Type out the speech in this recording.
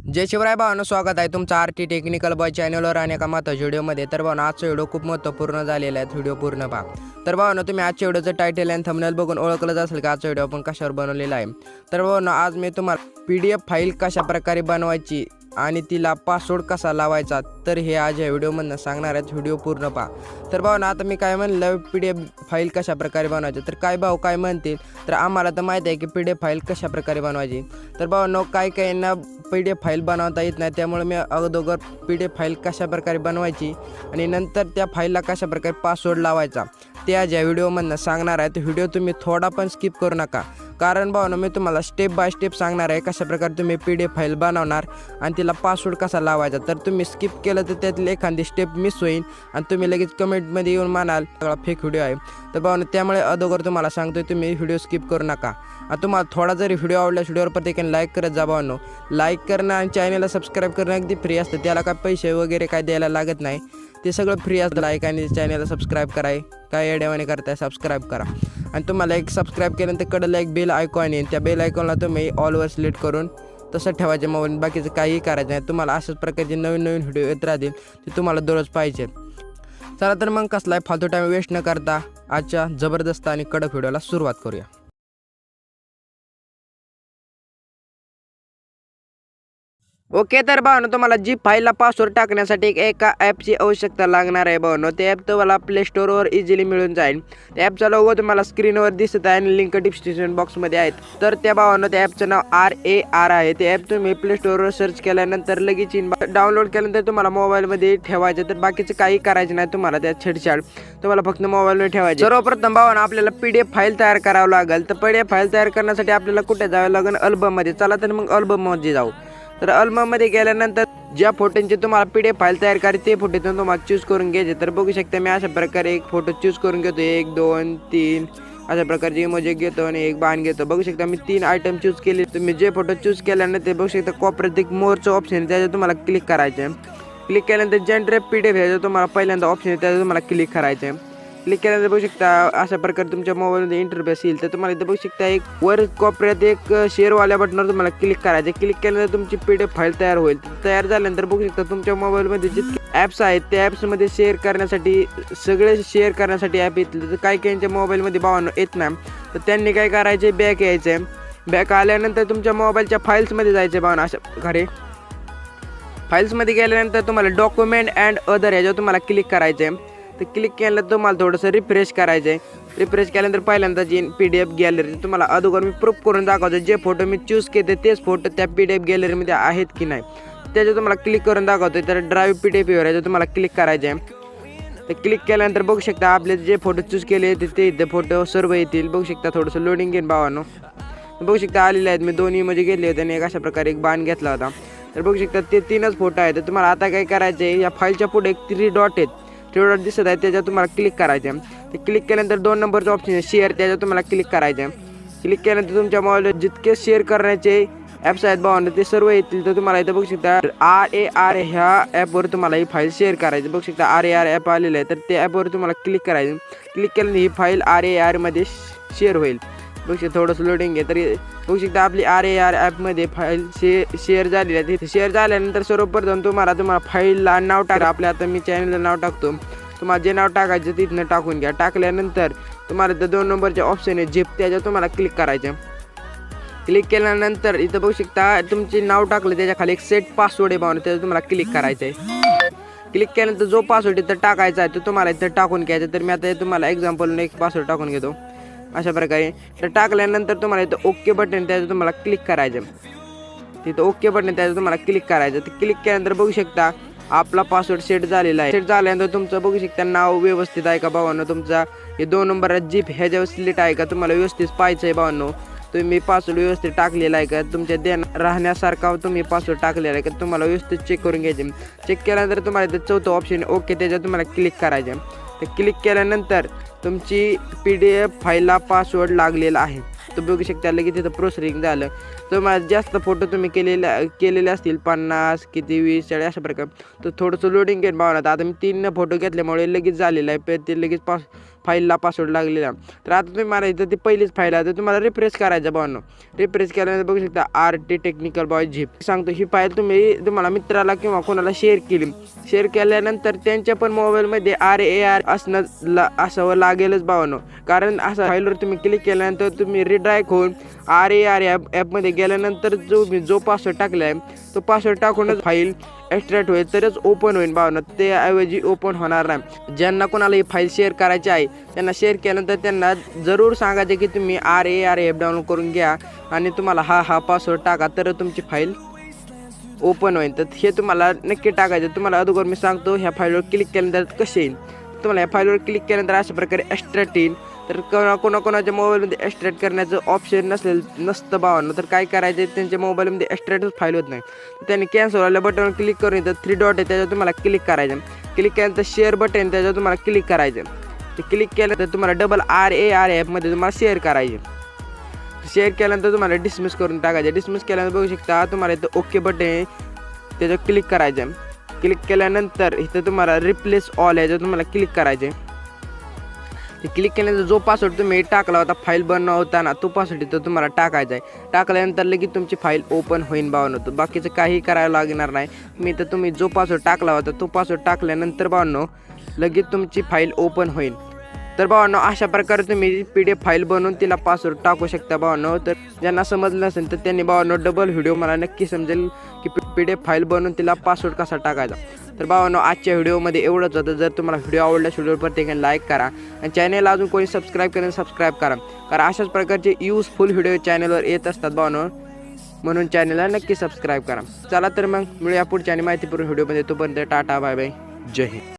जय शिवराय भावांनो, स्वागत आहे तुमचं आरटी टेक्निकल बॉय चॅनलवर आणि एका महत्त्वाच्या व्हिडिओमध्ये। तर भावांनो, आजचा व्हिडिओ खूप महत्त्वपूर्ण झालेला आहे, व्हिडिओ पूर्ण पहा। तर भावांनो, तुम्ही आजच्या व्हिडिओचं टायटल आणि थंबनेल बघून ओळखलंच असेल की आजचा व्हिडिओ आपण कशावर बनवलेला आहे। तर भावांनो, आज मी तुम्हाला PDF फाईल कशा प्रकारे बनवायची आणि तिला पासवर्ड कसा लावायचा तर हे आज या व्हिडिओमधून सांगणार आहेत, व्हिडिओ पूर्ण पहा। तर भावांनो, आता मी काय म्हणलं PDF फाईल कशा प्रकारे बनवायची, तर काय भाऊ काय म्हणतील, तर आम्हाला तर माहिती आहे की PDF फाईल कशा प्रकारे बनवायची। तर भावांनो, काय ना PDF फाईल बनवता येत नाही, त्यामुळे मी अगोदर PDF फाईल कशा प्रकारे बनवायची आणि नंतर त्या फाईलला कशा प्रकारे पासवर्ड लावायचा ते आज या व्हिडिओमधून सांगणार आहे। तर व्हिडिओ तुम्ही थोडा पण स्किप करू नका, कारण भावांनो मी तुम्हाला स्टेप बाय स्टेप सांगणार आहे कशा प्रकारे तुम्ही PDF फाईल बनवणार आणि तिला पासवर्ड कसा लावायचा। तर तुम्ही स्किप केलं तर त्यातली एखादी स्टेप मिस होईल आणि तुम्ही लगेच कमेंटमध्ये येऊन म्हणाल सगळा फेक व्हिडिओ आहे। तर भावांनो, त्यामुळे अगोदर तुम्हाला सांगतोय तुम्ही व्हिडिओ स्किप करू नका आणि तुम्हाला थोडा जरी व्हिडिओ आवडला व्हिडिओवर प्रत्येकाने लाईक करत जा भावांनो। लाईक करणं आणि चॅनलला सबस्क्राईब करणं अगदी फ्री असतं, त्याला काय पैसे वगैरे काय द्यायला लागत नाही, ते सगळं फ्री असतं। लाईक आणि चॅनलला सबस्क्राईब कराय काय एडेवाने करताय सबस्क्राईब करा आणि तुम्हाला एक सबस्क्राईब केल्यानंतर कडेला एक बेल आयकॉन येईल, त्या बेल आयकॉनला तुम्ही ऑलवर सिलेक्ट करून तसं ठेवायचे मोबाईल, बाकीचं काहीही करायचं नाही। तुम्हाला अशाच प्रकारचे नवीन व्हिडिओ येत राहतील ते तुम्हाला दररोज पाहिजे। चला तर मग कसलाय फालतू टाईम वेस्ट न करता आजच्या जबरदस्त आणि कडक व्हिडिओला सुरुवात करूया। ओके, तर भावांनो, तुम्हाला जी फाईलला पासवर्ड टाकण्यासाठी एका ॲपची आवश्यकता लागणार आहे भावांनो। ते ॲप तुम्हाला प्ले स्टोअरवर इझिली मिळून जाईल। त्या ॲपचा लोगो तुम्हाला स्क्रीनवर दिसत आहे आणि लिंक डिस्क्रिप्शन बॉक्समध्ये आहेत। तर त्या भावांनो, त्या ॲपचं नाव RAR आहे। ते ॲप तुम्ही प्ले स्टोअरवर सर्च केल्यानंतर लगेच डाउनलोड केल्यानंतर तुम्हाला मोबाईलमध्ये ठेवायचं। तर बाकीचं काही करायचं नाही तुम्हाला, त्या छेडछाड तुम्हाला फक्त मोबाईलमध्ये ठेवायचे। सर्वप्रथम भावांनो, आपल्याला PDF फाईल तयार करावं लागेल। तर PDF फाईल तयार करण्यासाठी आपल्याला कुठे जावं लागेल, अल्बममध्ये। चला तर मग अल्बममध्ये जाऊ। तर अल्बममध्ये गेल्यानंतर ज्या फोटोंची तुम्हाला PDF फाईल तयार करायची ते फोटो तुम्हाला चूज करून घ्यायचे। तर बघू शकता मी अशा प्रकारे एक फोटो चूज करून घेतो, 1 2 3 अशा प्रकारचे इमोजी घेतो आणि एक बाण घेतो। बघू शकता मी 3 आयटम चूज केले। तुम्ही जे फोटो चूज केल्यानंतर ते बघू शकता कोपऱ्यात एक मोरचं ऑप्शन आहे, त्याच्यावर तुम्हाला क्लिक करायचं आहे। क्लिक केल्यानंतर जनरेट PDF ह्याच्यावर तुम्हाला पहिल्यांदा ऑप्शन आहे, त्याच्यावर तुम्हाला क्लिक करायचं आहे। क्लिक केल्यानंतर बघू शकता अशा प्रकारे तुमच्या मोबाईलमध्ये इंटरफेस येईल। तर तुम्हाला इथं बघू शकता एक वर कोपऱ्यात एक शेअरवाल्या बटनावर तुम्हाला क्लिक करायचं। क्लिक केल्यानंतर तुमची PDF फाईल तयार होईल। तयार झाल्यानंतर बघू शकता तुमच्या मोबाईलमध्ये जितके ॲप्स आहेत त्या ॲप्समध्ये शेअर करण्यासाठी सगळे शेअर करण्यासाठी ॲप येतील। तर काही काहींच्या मोबाईलमध्ये भावांनो येत नाही, तर त्यांनी काय करायचे, बॅक यायचं आहे। बॅक आल्यानंतर तुमच्या मोबाईलच्या फाईल्समध्ये जायचे भावांनो। अशा प्रकारे फाईल्समध्ये गेल्यानंतर तुम्हाला डॉक्युमेंट अँड अदर ह्याच्यावर तुम्हाला क्लिक करायचं आहे। तर क्लिक केल्यानंतर तुम्हाला थोडंसं रिफ्रेश करायचं आहे। रिफ्रेश केल्यानंतर पहिल्यांदा जी PDF गॅलरी तुम्हाला अगोदर मी प्रूफ करून दाखवतो, जे फोटो मी चूज केले तेच फोटो त्या PDF गॅलरीमध्ये आहेत की नाही त्याच्यावर तुम्हाला क्लिक करून दाखवतो। तर ड्राईव्ह PDF याच्यावर तुम्हाला क्लिक करायचं आहे। तर क्लिक केल्यानंतर बघू शकता आपले जे फोटो चूज केले ते इथे फोटो सर्व येतील। बघू शकता थोडंसं लोडिंग घेईन भावांनो। बघू शकता आलेले आहेत, मी 2 इमोजी घेतले होते आणि एक अशा प्रकारे एक बाण घेतला होता। तर बघू शकता ते 3च फोटो आहेत। तर तुम्हाला आता काय करायचं आहे, या फाईलच्या पुढे एक 3 डॉट आहेत, 3 डॉट दिसत आहे, त्याच्यावर तुम्हाला क्लिक करायचं आहे। ते क्लिक केल्यानंतर 2 नंबरचं ऑप्शन आहे शेअर, त्याच्यावर तुम्हाला क्लिक करायचं आहे। क्लिक केल्यानंतर तुमच्या मोबाईलवर जितके शेअर करण्याचे ॲप्स आहेत भावांनो ते सर्व येतील। तर तुम्हाला इथं बघू शकता RAR ह्या ॲपवर तुम्हाला ही फाईल शेअर करायची। बघू शकता RAR ॲप आलेलं आहे, तर त्या ॲपवर तुम्हाला क्लिक करायचं। क्लिक केल्यानंतर ही फाईल RAR मध्ये शेअर होईल। बघू शकता थोडंसं लोडिंग आहे, तरी बघू शकता आपली RAR ॲपमध्ये फाईल शेअर झालेली आहे। तिथे शेअर झाल्यानंतर सर्वप्रथम तुम्हाला फाईलला नाव टाका। आपल्या आता मी चॅनलला नाव टाकतो, तुम्हाला जे नाव टाकायचं तिथनं टाकून घ्या। टाकल्यानंतर तुम्हाला इथं 2 नंबरचे ऑप्शन आहे झिप, त्याच्यावर तुम्हाला क्लिक करायचं। क्लिक केल्यानंतर इथं बघू शकता तुमचे नाव टाकलं त्याच्या खाली एक सेट पासवर्ड आहे भावांनो, त्याच्यावर तुम्हाला क्लिक करायचं आहे। क्लिक केल्यानंतर जो पासवर्ड इथं टाकायचा आहे तो तुम्हाला इथं टाकून घ्यायचा। तर मी आता तुम्हाला एक्झाम्पल एक पासवर्ड टाकून घेतो अशा प्रकारे। तर टाकल्यानंतर तुम्हाला इथं ओके बटन त्याच्यावर तुम्हाला क्लिक करायचं। तिथं ओके बटन त्याच्यावर तुम्हाला क्लिक करायचं। तर क्लिक केल्यानंतर बघू शकता आपला पासवर्ड सेट झालेला आहे। सेट झाल्यानंतर तुमचं बघू शकता नाव व्यवस्थित आहे का भावांनो, तुमचा हे 2 नंबर जीप ह्याच्यावर सिलेक्ट आहे का, तुम्हाला व्यवस्थित पाहायचं आहे भावांनो, तुम्ही पासवर्ड व्यवस्थित टाकलेला आहे का, तुमच्या राहण्यासारखा तुम्ही पासवर्ड टाकलेला आहे का, तुम्हाला व्यवस्थित चेक करून घ्यायचे। चेक केल्यानंतर तुम्हाला इथं 4थं ऑप्शन ओके, त्याच्यावर तुम्हाला क्लिक करायचं। तर क्लिक केल्यानंतर तुमची PDF फाईलला पासवर्ड लागलेला आहे। तर बघू शकता लगेच तिथं प्रोसेसिंग झालं। तुम्हाला जास्त फोटो तुम्ही केलेले असतील 50 किती 20 40 अशा प्रकारे, तर थोडंसं लोडिंग घेऊन भावना। आता मी 3 फोटो घेतल्यामुळे लगेच झालेलं आहे, ते लगेच फाईलला पासवर्ड लागलेला. तर आता तुम्ही मला इथं ती पहिलीच फाईल आहे तर तुम्हाला रिफ्रेश करायचं भावांनो. रिफ्रेश केल्यानंतर बघू शकता RT टेक्निकल बॉय झिप सांगतो. ही फाईल तुम्हाला मित्राला किंवा कोणाला शेअर केल्यानंतर त्यांच्या पण मोबाईलमध्ये RAR असावं लागेलच भावांनो. कारण असा फाईलवर तुम्ही क्लिक केल्यानंतर तुम्ही रिडायरेक्ट होऊन RAR ॲपमध्ये गेल्यानंतर जो पासवर्ड टाकला आहे तो पासवर्ड टाकूनच फाईल एक्स्ट्रॅक्ट होईल तरच ओपन होईल भावना. त्याऐवजी ओपन होणार नाही. ज्यांना कोणाला ही फाईल शेअर करायची आहे त्यांना शेअर केल्यानंतर त्यांना जरूर सांगायचे की तुम्ही RAR ॲप डाउनलोड करून घ्या आणि तुम्हाला हा पासवर्ड टाका तर तुमची फाईल ओपन होईल. तर हे तुम्हाला नक्की टाकायचं. तुम्हाला अगोदर मी सांगतो ह्या फाईलवर क्लिक केल्यानंतर कसे येईल. तुम्हाला ह्या फाईलवर क्लिक केल्यानंतर अशा प्रकारे एक्स्ट्रॅक्ट येईल. तर कोणाकोणाच्या मोबाईलमध्ये एक्स्ट्रॅक्ट करण्याचं ऑप्शन नसतं भावांनो. तर काय करायचं त्यांच्या मोबाईलमध्ये एक्स्ट्रॅक्टच फाईल होत नाही. तर त्यांनी कॅन्सल वाल्या बटनवर क्लिक करून इथं 3 डॉट आहे त्याच्यावर तुम्हाला क्लिक करायचं. क्लिक केल्यानंतर शेअर बटन त्याच्यावर तुम्हाला क्लिक करायचं. ते क्लिक केल्यानंतर तुम्हाला डबल RAR ॲपमध्ये तुम्हाला शेअर करायचे. शेअर केल्यानंतर तुम्हाला डिसमिस करून टाकायचं. डिसमिस केल्यानंतर बघू शकता तुम्हाला इथं ओके बटन आहे त्याच्यावर क्लिक करायचं. क्लिक केल्यानंतर इथं तुम्हाला रिप्लेस ऑल याच्यावर तुम्हाला क्लिक करायचे. क्लिक केल्यानंतर जो पासवर्ड तुम्ही टाकला होता फाईल बनवताना तो पासवर्ड इथं तुम्हाला टाकायचा आहे. टाकल्यानंतर लगेच तुमची फाईल ओपन होईल भावांनो. तर बाकीचं काही करायला लागणार नाही. तुम्ही जो पासवर्ड टाकला होता तो पासवर्ड टाकल्यानंतर भावांनो लगेच तुमची फाईल ओपन होईल. तर भावांनो अशा प्रकारे तुम्ही PDF फाईल बनवून तिला पासवर्ड टाकू शकता भावांनो. तर ज्यांना समजलं नसेल तर त्यांनी भावांनो डबल व्हिडिओ मला नक्की समजेल की PDF फाईल बनवून तिला पासवर्ड कसा टाकायचा. तर भावांनो आजच्या व्हिडिओमध्ये एवढंच होतं. जर तुम्हाला व्हिडिओ आवडला व्हिडिओवर प्रत्येकाने लाईक करा आणि चॅनलला अजून कोणी सबस्क्राईब करा. कारण अशाच प्रकारचे युजफुल व्हिडिओ चॅनलवर येत असतात भावांनो. म्हणून चॅनलला नक्की सबस्क्राईब करा. चला तर मग मिळूया पुढच्या आणि माहितीपूर्ण व्हिडिओमध्ये. तोपर्यंत टाटा बाय बाय. जय हिंद.